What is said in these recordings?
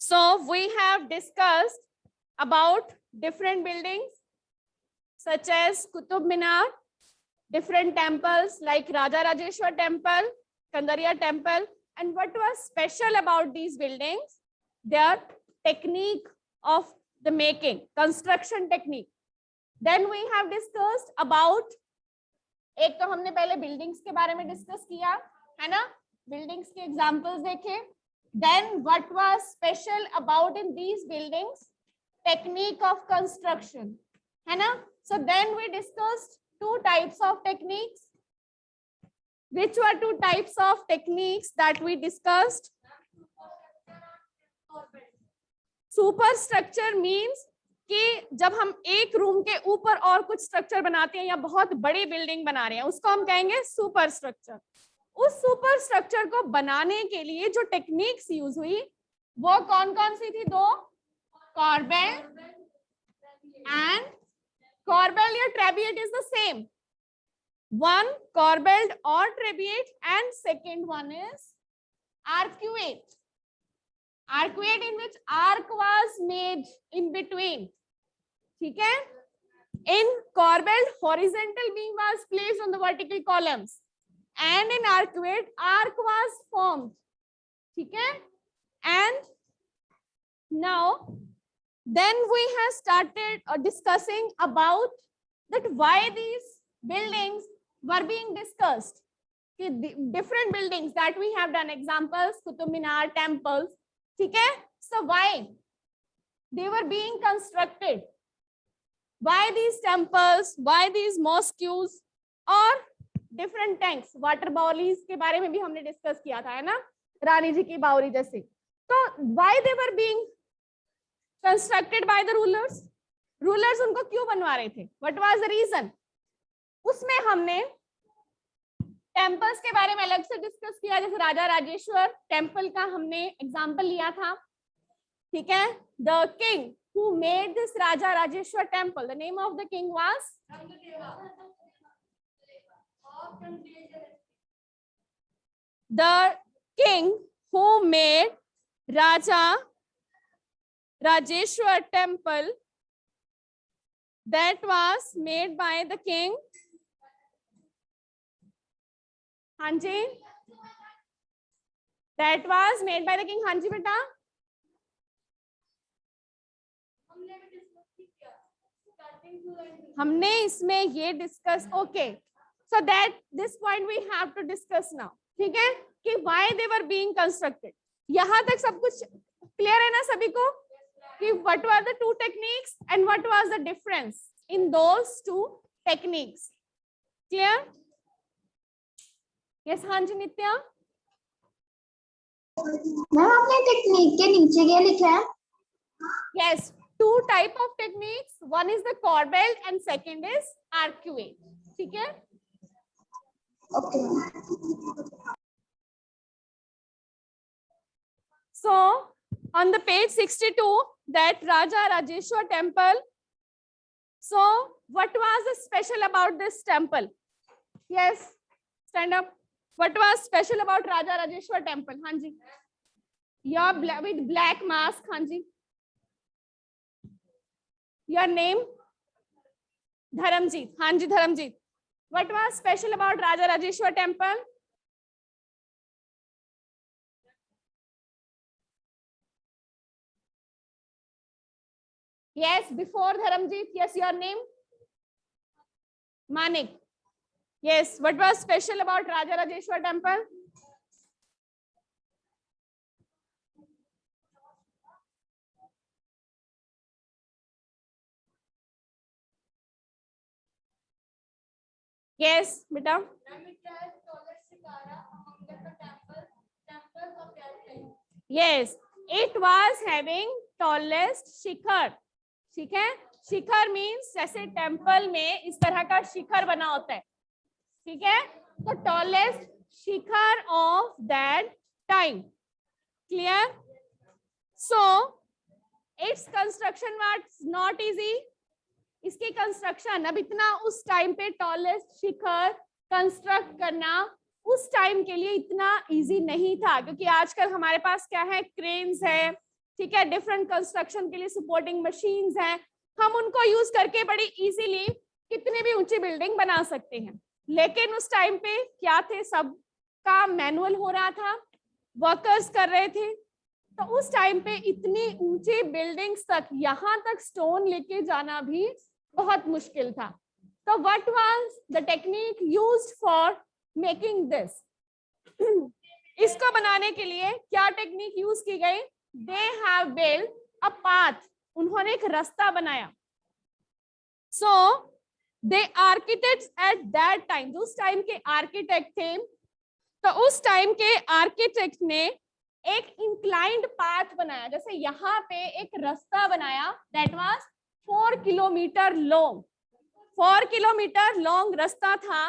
So we have discussed about different buildings such as Qutub Minar, different temples like Raja Rajeshwar Temple, Kandariya Temple, and what was special about these buildings? Their technique of the making, construction technique. Then we have discussed about, एक तो हमने पहले buildings के बारे में discuss किया है ना, buildings के examples देखे. Then what was special about in these buildings? Technique of construction, है ना. So then we discussed two types of techniques. Which were two types of techniques that we discussed? Superstructure means कि जब हम एक room के ऊपर और कुछ स्ट्रक्चर बनाते हैं या बहुत बड़ी बिल्डिंग बना रहे हैं, उसको हम कहेंगे सुपर स्ट्रक्चर. उस सुपर स्ट्रक्चर को बनाने के लिए जो टेक्निक्स यूज हुई वो कौन कौन सी थी? दो, कॉर्बेल एंड कॉर्बेल या trabeate is the same. One corbelled or trabeate and second one is arcuate. Arcuate in which arc was made in between. ठीक है? In corbelled, horizontal beam was placed on the vertical columns, and in arcuate, arc was formed. ठीक है? And now, then we have started discussing about that why these buildings were being discussed. Different buildings that we have done examples, Qutub Minar, temples. ठीक है? So why they were being constructed? Why these temples? Why these mosques or different tanks? Water bodies के बारे में भी हमने discuss किया था, है ना, रानी जी की बावरी जैसे. तो why they were being constructed by the rulers? Rulers उनको क्यों बनवा रहे थे? What was the reason? उसमें हमने टेम्पल्स के बारे में अलग से डिस्कस किया, जैसे राजा राजेश्वर टेम्पल का हमने एग्जांपल लिया था. ठीक है? The king who made this Raja Rajeshwar temple, the name of the king was the king who made Raja Rajeshwar temple, that was made by the king. हाँ जी, that was made by the king. हाँ जी बेटा, हमने इसमें ये discuss. Okay, so that this point we have to discuss now. ठीक है कि why they were being constructed. यहाँ तक सब कुछ क्लियर है ना सभी को कि what were the two techniques and what was the difference in those two techniques? Clear? Yes, हाँ जी नित्या. मैम आपने टेक्निक के नीचे क्या लिखा है? Yes, two type of techniques. One is the corbelled and second is arcuate. ठीक है? Okay. So on the page 62, that Raja Rajeshwar temple. So what was the special about this temple? Yes, stand up. What was special about Raja Rajeshwar temple? हाँ जी. Your with black mask. हाँ जी. Your name? Dharamjit. हाँ जी Dharamjit. What was special about Raja Rajeshwar temple? Yes, before Dharamjit. Yes, your name? Manik. Yes, what was special about Raja Rajeshwar temple? Yes, beta. Yes, it was having tallest शिखर. ठीक है? शिखर means जैसे temple में इस तरह का शिखर बना होता है. ठीक है? तो tallest Shikhar of that time. Clear? So its construction was not easy. इसकी कंस्ट्रक्शन अब इतना उस टाइम पे टॉलेस्ट शिखर कंस्ट्रक्ट करना उस टाइम के लिए इतना इजी नहीं था, क्योंकि आजकल हमारे पास क्या है, क्रेन्स है, ठीक है, डिफरेंट कंस्ट्रक्शन के लिए सपोर्टिंग मशीन्स हैं, हम उनको यूज करके बड़ी इजीली कितनी भी ऊंची बिल्डिंग बना सकते हैं। लेकिन उस टाइम पे क्या थे, सब काम मैनुअल हो रहा था, वर्कर्स कर रहे थे, तो उस टाइम पे इतनी ऊंची बिल्डिंग्स तक, यहां तक स्टोन लेके जाना भी बहुत मुश्किल था। तो what was the technique used for making this? इसको बनाने के लिए क्या टेक्निक यूज की गई? They have built a path, उन्होंने एक रास्ता बनाया। सो दे आर्किटेक्ट्स एट दैट टाइम, जो उस टाइम के आर्किटेक्ट थे, तो उस टाइम के आर्किटेक्ट ने एक इंक्लाइंड पाथ बनाया, जैसे यहाँ पे एक रास्ता बनाया, that was 4 kilometre long, 4 kilometre long रास्ता था,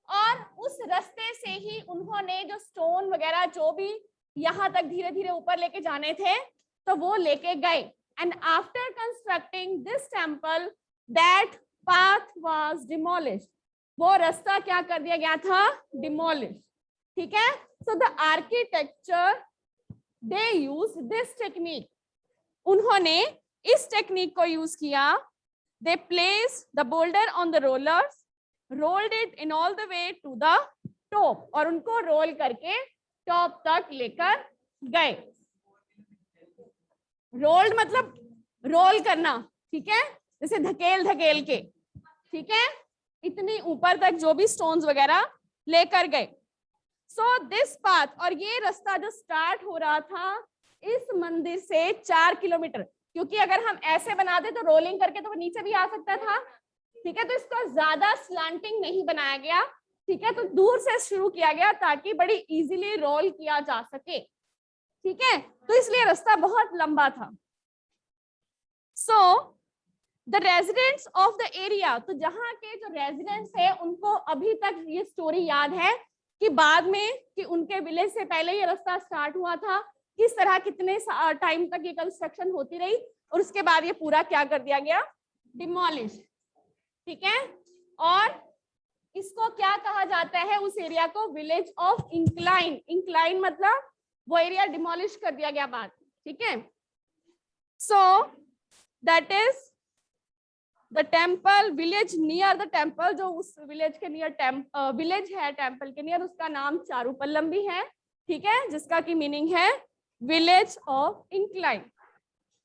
और उस रास्ते से ही उन्होंने जो स्टोन वगैरह जो भी यहाँ तक धीरे धीरे ऊपर लेके जाने थे, तो वो लेके गए। And after constructing this temple that path was demolished, वो रास्ता क्या कर दिया गया था? डिमोलिश। ठीक है, so the architecture they use this technique, उन्होंने इस टेक्निक को यूज किया। दे place the boulder on the rollers, rolled it in all the way to the top, और उनको रोल करके टॉप तक लेकर गए। रोल्ड मतलब रोल करना, ठीक है, जैसे धकेल धकेल के, ठीक है, इतनी ऊपर तक जो भी स्टोन्स वगैरह लेकर गए। सो दिस पाथ, और ये रास्ता जो स्टार्ट हो रहा था इस मंदिर से 4 किलोमीटर, क्योंकि अगर हम ऐसे बनाते तो रोलिंग करके तो वो नीचे भी आ सकता था, ठीक है, तो इसको ज्यादा स्लांटिंग नहीं बनाया गया, ठीक है, तो दूर से शुरू किया गया ताकि बड़ी इजीली रोल किया जा सके, ठीक है, तो इसलिए रास्ता बहुत लंबा था। So the residents of the area, तो जहां के जो रेजिडेंट्स है उनको अभी तक ये स्टोरी याद है कि बाद में कि उनके विलेज से पहले ये रास्ता स्टार्ट हुआ था, किस तरह कितने टाइम तक ये कंस्ट्रक्शन होती रही, और उसके बाद ये पूरा क्या कर दिया गया? डिमोलिश। ठीक है, और इसको क्या कहा जाता है उस एरिया को? Village of incline. इंक्लाइन मतलब वो एरिया डिमोलिश कर दिया गया बाद, ठीक है। So that is the temple village near the temple, जो उस विलेज के नियर विलेज है टेम्पल के नियर, उसका नाम चारूपल्लम भी है, ठीक है, जिसका की मीनिंग है विलेज ऑफ इंक्लाइन,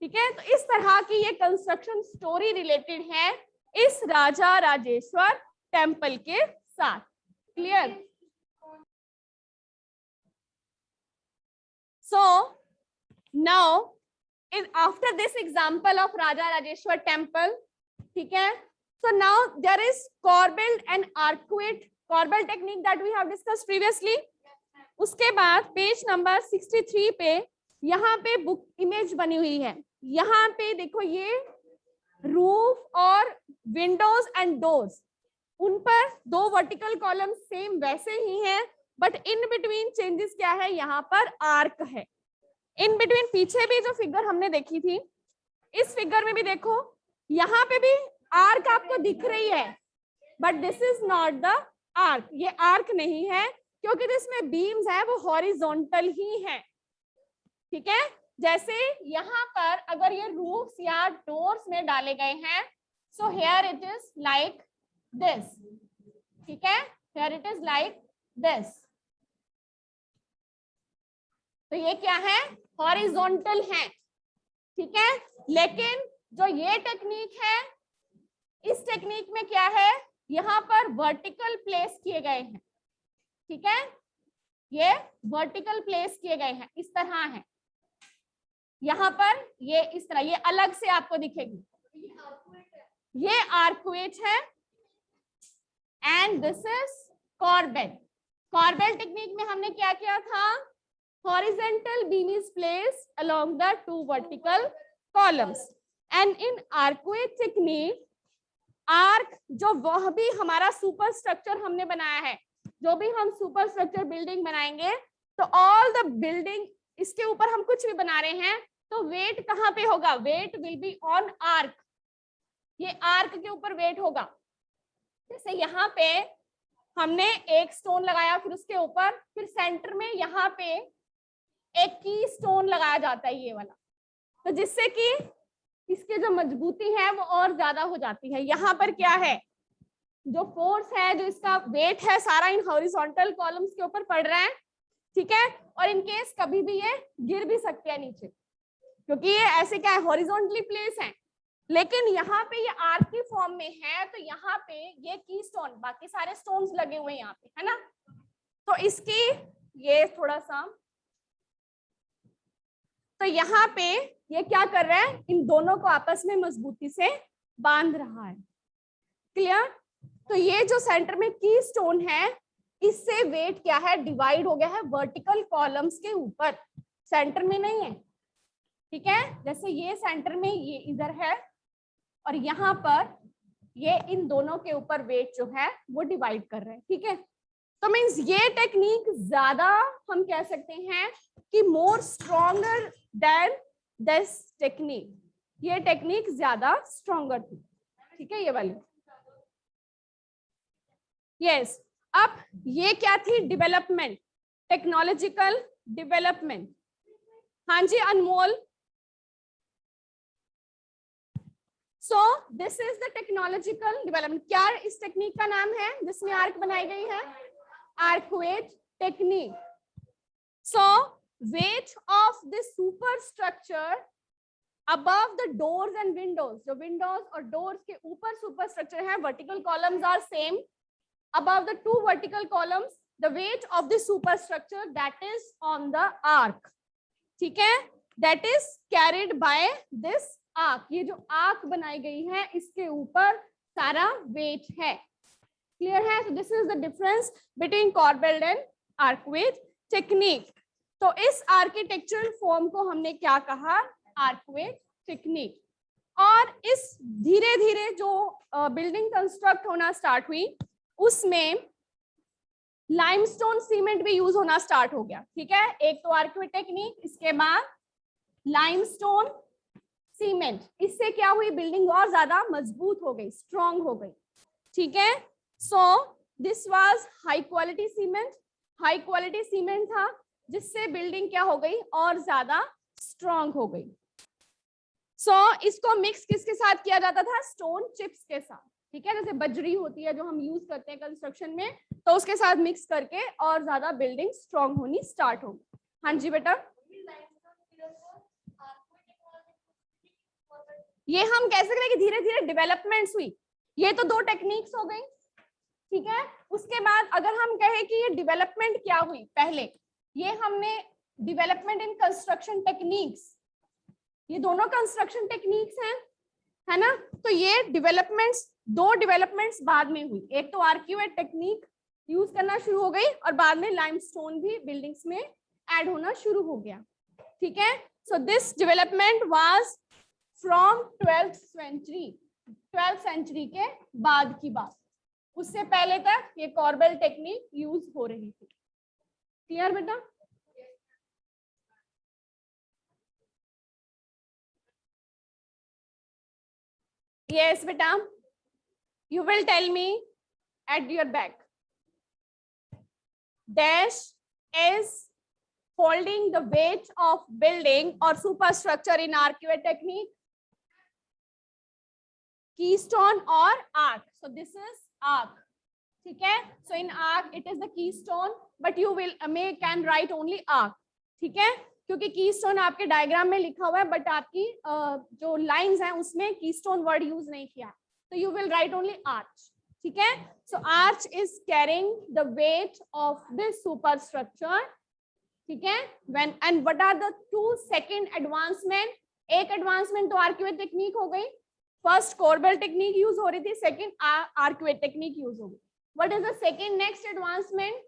ठीक है। तो इस तरह की ये कंस्ट्रक्शन स्टोरी रिलेटेड है इस राजा राजेश्वर टेम्पल के साथ। Clear? So now after this example of Raja Rajeshwar temple, ठीक है, so now there is corbel and arcuate, corbel technique that we have discussed previously. उसके बाद पेज नंबर 63 पे यहाँ पे बुक इमेज बनी हुई है, यहाँ पे देखो ये रूफ और विंडोज एंड डोर्स, उन पर 2 वर्टिकल कॉलम सेम वैसे ही हैं, बट इन बिटवीन चेंजेस क्या है? यहाँ पर आर्क है इन बिटवीन। पीछे भी जो फिगर हमने देखी थी, इस फिगर में भी देखो यहाँ पे भी आर्क आपको दिख रही है, but this is not the arc, ये आर्क नहीं है, क्योंकि जिसमें बीम्स है वो हॉरिजॉन्टल ही है, ठीक है। जैसे यहाँ पर अगर ये रूफ्स या डोर्स में डाले गए हैं, so here it is like this, ठीक है, here it is like this, तो ये क्या है? हॉरिजॉन्टल है, ठीक है। लेकिन जो ये टेक्निक है, इस टेक्निक में क्या है? यहाँ पर वर्टिकल प्लेस किए गए हैं, ठीक है, ये वर्टिकल प्लेस किए गए हैं, इस तरह है, यहाँ पर ये इस तरह, ये अलग से आपको दिखेगी, ये आर्कुएट है, and this is corbel. Corbel technique में हमने क्या किया था? Horizontal beam is placed along the 2 vertical columns, and in arcuate technique arc, जो वह भी हमारा सुपर स्ट्रक्चर हमने बनाया है, जो भी हम सुपर स्ट्रक्चर बिल्डिंग बनाएंगे, तो ऑल द बिल्डिंग, इसके ऊपर हम कुछ भी बना रहे हैं, तो वेट कहाँ पे होगा? Weight will be on arc, ये आर्क के ऊपर वेट होगा। जैसे यहाँ पे हमने एक स्टोन लगाया, फिर उसके ऊपर, फिर सेंटर में यहाँ पे एक की स्टोन लगाया जाता है, ये वाला, तो जिससे कि इसकी जो मजबूती है वो और ज्यादा हो जाती है। यहाँ पर क्या है, जो फोर्स है, जो इसका वेट है, सारा इन हॉरिजॉन्टल कॉलम्स के ऊपर पड़ रहा है, ठीक है। और इन केस कभी भी ये गिर भी सकते हैं नीचे, क्योंकि ये ऐसे क्या है, हॉरिजॉन्टली प्लेस है। लेकिन यहाँ पे ये आर्क की फॉर्म में है, तो यहाँ पे ये की स्टोन, बाकी सारे स्टोन्स लगे हुए हैं यहाँ पे, है ना। तो इसकी ये थोड़ा सा, तो यहाँ पे ये क्या कर रहा है, इन दोनों को आपस में मजबूती से बांध रहा है। क्लियर। तो ये जो सेंटर में की स्टोन है, इससे वेट क्या है, डिवाइड हो गया है वर्टिकल कॉलम्स के ऊपर, सेंटर में नहीं है, ठीक है। जैसे ये सेंटर में, ये इधर है, और यहाँ पर ये इन दोनों के ऊपर वेट जो है वो डिवाइड कर रहे हैं, ठीक है। तो मीन्स ये टेक्निक ज्यादा, हम कह सकते हैं कि more stronger than this technique, ये टेक्निक ज्यादा स्ट्रॉन्गर थी, ठीक है, ये वाली। यस। अब ये क्या थी, डेवलपमेंट, टेक्नोलॉजिकल डेवलपमेंट। हाँ जी Anmol. So this is the technological development. क्या इस टेक्निक का नाम है जिसमें आर्क बनाई गई है, arcuate technique. So weight of the super structure above the doors and windows, जो विंडोज और डोर्स के ऊपर सुपर स्ट्रक्चर है, vertical columns are same, above the two vertical columns the weight of the superstructure that is on the arc, ठीक है, that is carried by this arc। ये जो arc बनाई गई है इसके ऊपर सारा वेट है। क्लियर है। so this is the difference between corbelled and arcuate technique। तो इस आर्किटेक्चरल फॉर्म को हमने क्या कहा, आर्कवेट टेक्निक। और इस धीरे धीरे जो बिल्डिंग कंस्ट्रक्ट होना स्टार्ट हुई, उसमें लाइमस्टोन सीमेंट भी यूज होना स्टार्ट हो गया, ठीक है। एक तो आर्कवेट टेक्निक, इसके बाद लाइमस्टोन सीमेंट। इससे क्या हुई, बिल्डिंग और ज्यादा मजबूत हो गई, स्ट्रॉन्ग हो गई, ठीक है। So this was high quality cement, high quality cement था, जिससे बिल्डिंग क्या हो गई, और ज्यादा स्ट्रॉन्ग हो गई। सो इसको मिक्स किसके साथ किया जाता था, स्टोन चिप्स के साथ, ठीक है। जैसे बजरी होती है जो हम यूज करते हैं कंस्ट्रक्शन में, तो उसके साथ मिक्स करके और ज्यादा बिल्डिंग स्ट्रॉन्ग होनी स्टार्ट हो। हाँ जी बेटा, ये हम कह सकते हैं कि धीरे धीरे डेवलपमेंट्स हुई। ये तो दो टेक्निक्स हो गई, ठीक है। उसके बाद अगर हम कहें कि ये डेवलपमेंट क्या हुई, पहले ये हमने डेवलपमेंट इन कंस्ट्रक्शन टेक्निक्स, ये दोनों कंस्ट्रक्शन टेक्निक्स हैं, है ना। तो ये डेवलपमेंट्स, दो डेवलपमेंट्स बाद में हुई। एक तो आर्क्यूएट टेक्निक यूज करना शुरू हो गई, और बाद में लाइमस्टोन भी बिल्डिंग्स में ऐड होना शुरू हो गया, ठीक है। So this development was from 12th century के बाद की बात। उससे पहले तक ये कॉर्बेल टेक्निक यूज हो रही थी। क्लियर बेटा। Yes, beta. You will tell me at your back. Dash is holding the weight of building or superstructure in arcuate technique. Keystone or arc. So this is arc. ठीक है. So in arc it is the keystone, but you will can write only arc. ठीक है. क्योंकि keystone आपके diagram में लिखा हुआ है, बट आपकी जो लाइंस हैं उसमें कीस्टोन वर्ड यूज नहीं किया, तो you will write only arch, ठीक है। So arch is carrying the weight of this superstructure, ठीक है। When and what are the two second advancement, एक एडवांसमेंट तो आर्क्यूएट टेक्निक हो गई, फर्स्ट कॉर्बेल टेक्निक यूज हो रही थी, सेकंड आर्क्यूएट टेक्निक यूज हो गई। What is the second next advancement?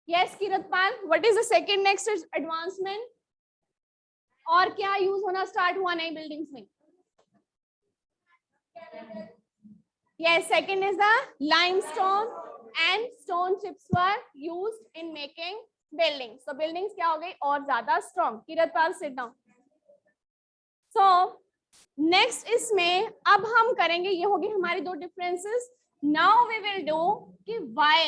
Yes, Kiratpal, what is the second next advancement? और क्या यूज होना स्टार्ट हुआ नई बिल्डिंग्स में? Yes, second is the limestone and stone chips were used in making buildings. So buildings क्या हो गई और ज्यादा strong. Kiratpal, sit down. So next इसमें अब हम करेंगे, ये होगी हमारी दो differences. Now we will do कि why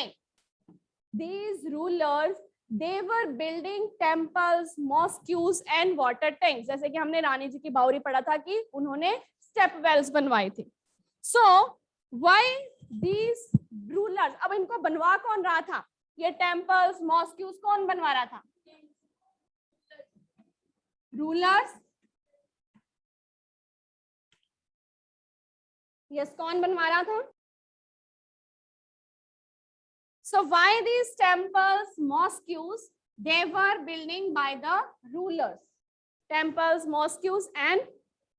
these rulers they were building temples, mosques and water tanks. जैसे कि हमने रानी जी की बावरी पढ़ा था कि उन्होंने स्टेप वेल्स बनवाई थी. So why these rulers? अब इनको बनवा कौन रहा था? ये टेम्पल्स, मॉस्क्यूज कौन बनवा रहा था? रूलर्स. यस, कौन बनवा रहा था? So why these temples, mosques? They were building by the rulers. Temples, mosques and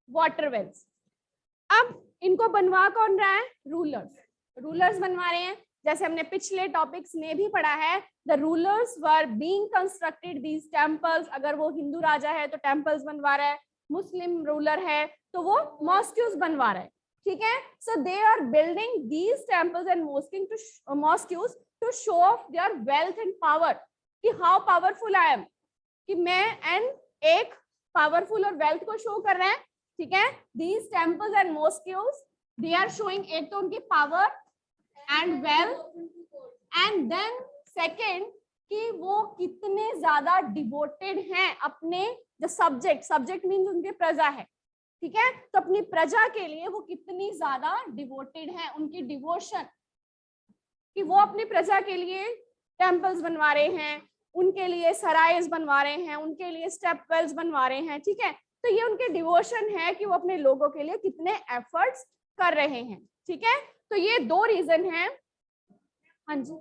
water wells. अब इनको बनवा कौन रहा है? रूलर्स. रूलर्स बनवा रहे हैं. जैसे हमने पिछले टॉपिक्स में भी पढ़ा है, the rulers were being constructed these temples. अगर वो हिंदू राजा है तो टेम्पल्स बनवा रहा है, मुस्लिम रूलर है तो वो मॉस्क्यूज बनवा रहा है. ठीक है. So they are building these temples and mosques to show off their wealth and power, कि हाउ पावरफुल आई एम, कि मैं एंड एक पावरफुल और वेल्थ को शो कर रहे हैं. ठीक है. These temples and mosques they are showing एक तो उनकी power and wealth, and then second कि वो कितने ज्यादा डिवोटेड हैं अपने जो सब्जेक्ट मीन्स उनके प्रजा है. ठीक है. तो अपनी प्रजा के लिए वो कितनी ज्यादा डिवोटेड हैं, उनकी डिवोशन, कि वो अपनी प्रजा के लिए टेम्पल्स बनवा रहे हैं, उनके लिए सराइज बनवा रहे हैं, उनके लिए स्टेप वेल्स बनवा रहे हैं. ठीक है. तो ये उनके डिवोशन है कि वो अपने लोगों के लिए कितने एफर्ट्स कर रहे हैं. ठीक है. तो ये दो रीजन है. हाँ जी.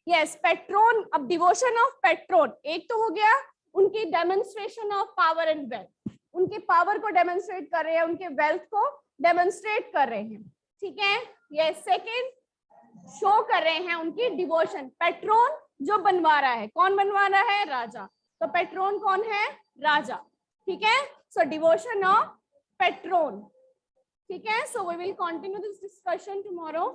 Yes, patron. अब डिवोशन ऑफ पेट्रोन एक तो हो गया, उनकी demonstration of power and wealth, उनके पावर को डेमोन्स्ट्रेट कर रहे हैं, उनके वेल्थ को डेमोन्स्ट्रेट कर रहे हैं. ठीक है. ये सेकेंड शो कर रहे हैं उनकी डिवोशन. पेट्रोन जो बनवा रहा है, कौन बनवा रहा है? राजा. तो पेट्रोन कौन है? राजा. ठीक है. So devotion of patron. ठीक है. So we will continue this discussion tomorrow.